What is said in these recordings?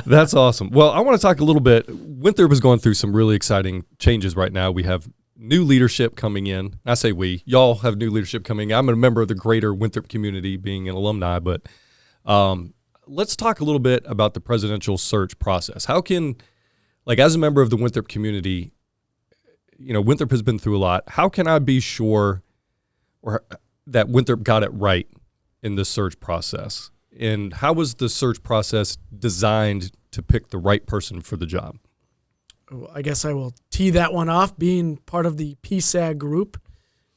That's awesome. Well, I want to talk a little bit. Winthrop is going through some really exciting changes right now. We have new leadership coming in. I say we. Y'all have new leadership coming in. I'm a member of the greater Winthrop community, being an alumni, but let's talk a little bit about the presidential search process. How can, like, as a member of the Winthrop community, Winthrop has been through a lot. How can I be sure that Winthrop got it right in the search process? And how was the search process designed to pick the right person for the job? I guess I will tee that one off, being part of the PSAG group.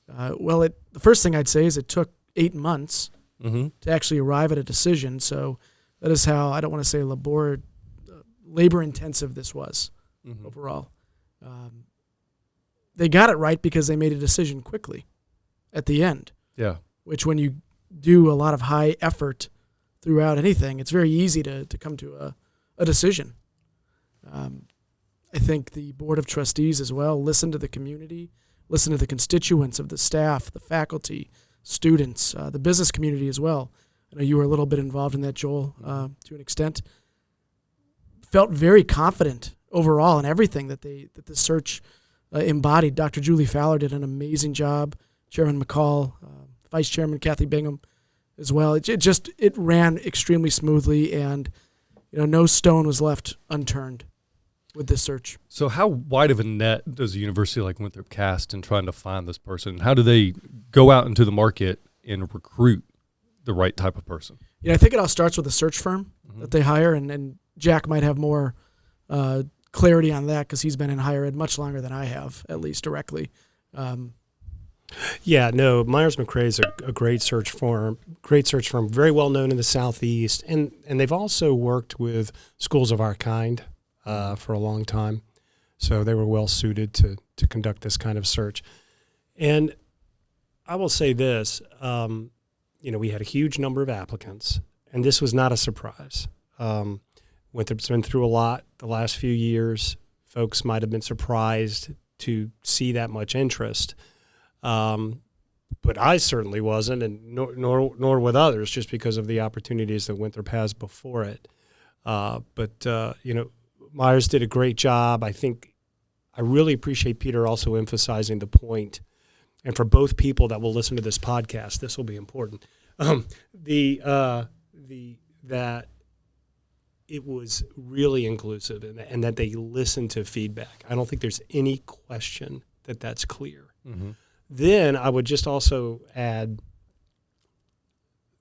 The first thing I'd say is it took 8 months to actually arrive at a decision. So that is how, I don't want to say labor-intensive this was overall. They got it right because they made a decision quickly at the end. Yeah. Which when you do a lot of high effort throughout anything, it's very easy to come to a decision. I think the Board of Trustees as well listened to the community, listened to the constituents of the staff, the faculty, students, the business community as well. I know you were a little bit involved in that, Joel, to an extent. Felt very confident overall in everything that the search embodied. Dr. Julie Fowler did an amazing job. Chairman McCall, Vice Chairman Kathy Bingham as well. It ran extremely smoothly, and no stone was left unturned with this search. So how wide of a net does a university like Winthrop cast in trying to find this person? How do they go out into the market and recruit the right type of person? I think it all starts with a search firm that they hire, and Jack might have more clarity on that because he's been in higher ed much longer than I have, at least directly. Myers McRae is a great search firm, very well known in the Southeast, and they've also worked with schools of our kind for a long time, so they were well suited to conduct this kind of search. And I will say this, we had a huge number of applicants, and this was not a surprise. Winthrop's been through a lot the last few years. Folks might have been surprised to see that much interest. But I certainly wasn't, and nor with others, just because of the opportunities that Winthrop has before it. Myers did a great job. I really appreciate Peter also emphasizing the point, and for both people that will listen to this podcast, this will be important. That it was really inclusive and that they listened to feedback. I don't think there's any question that that's clear. Mm-hmm. Then I would just also add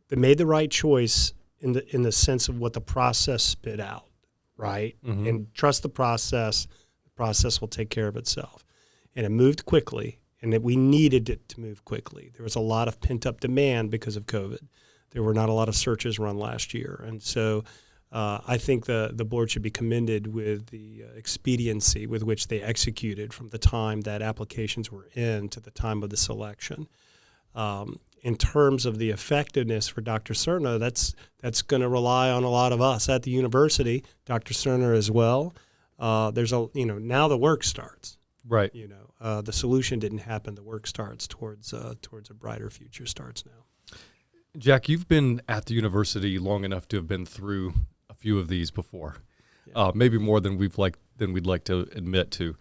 they made the right choice in the sense of what the process spit out, right? Mm-hmm. And trust the process. The process will take care of itself. And it moved quickly, and that we needed it to move quickly. There was a lot of pent-up demand because of COVID. There were not a lot of searches run last year. And so I think the board should be commended with the expediency with which they executed from the time that applications were in to the time of the selection. In terms of the effectiveness for Dr. Cerna, that's going to rely on a lot of us at the university, Dr. Cerna as well. Now the work starts. Right. The solution didn't happen. The work starts towards a brighter future starts now. Jack, you've been at the university long enough to have been through a few of these before, maybe more than we'd like to admit to.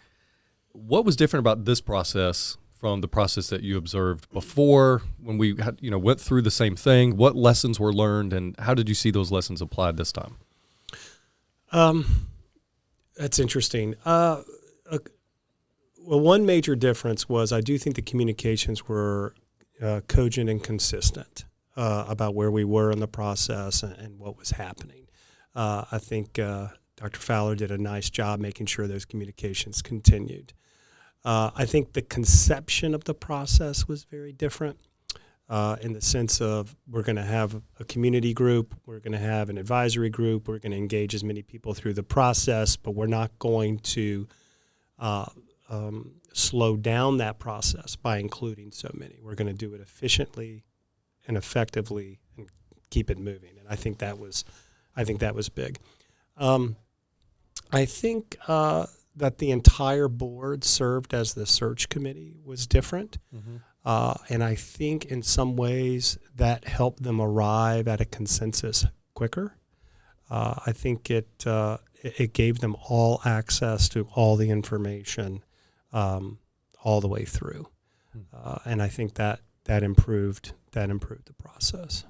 What was different about this process from the process that you observed before, when we had, went through the same thing? What lessons were learned, and how did you see those lessons applied this time? That's interesting. Well, one major difference was I do think the communications were cogent and consistent about where we were in the process and what was happening. I think Dr. Fowler did a nice job making sure those communications continued. I think the conception of the process was very different in the sense of we're going to have a community group, we're going to have an advisory group, we're going to engage as many people through the process, but we're not going to slow down that process by including so many. We're going to do it efficiently and effectively and keep it moving. And I think that was big. I think that the entire board served as the search committee was different. Mm-hmm. And I think in some ways that helped them arrive at a consensus quicker. I think it gave them all access to all the information all the way through, and I think that improved the process.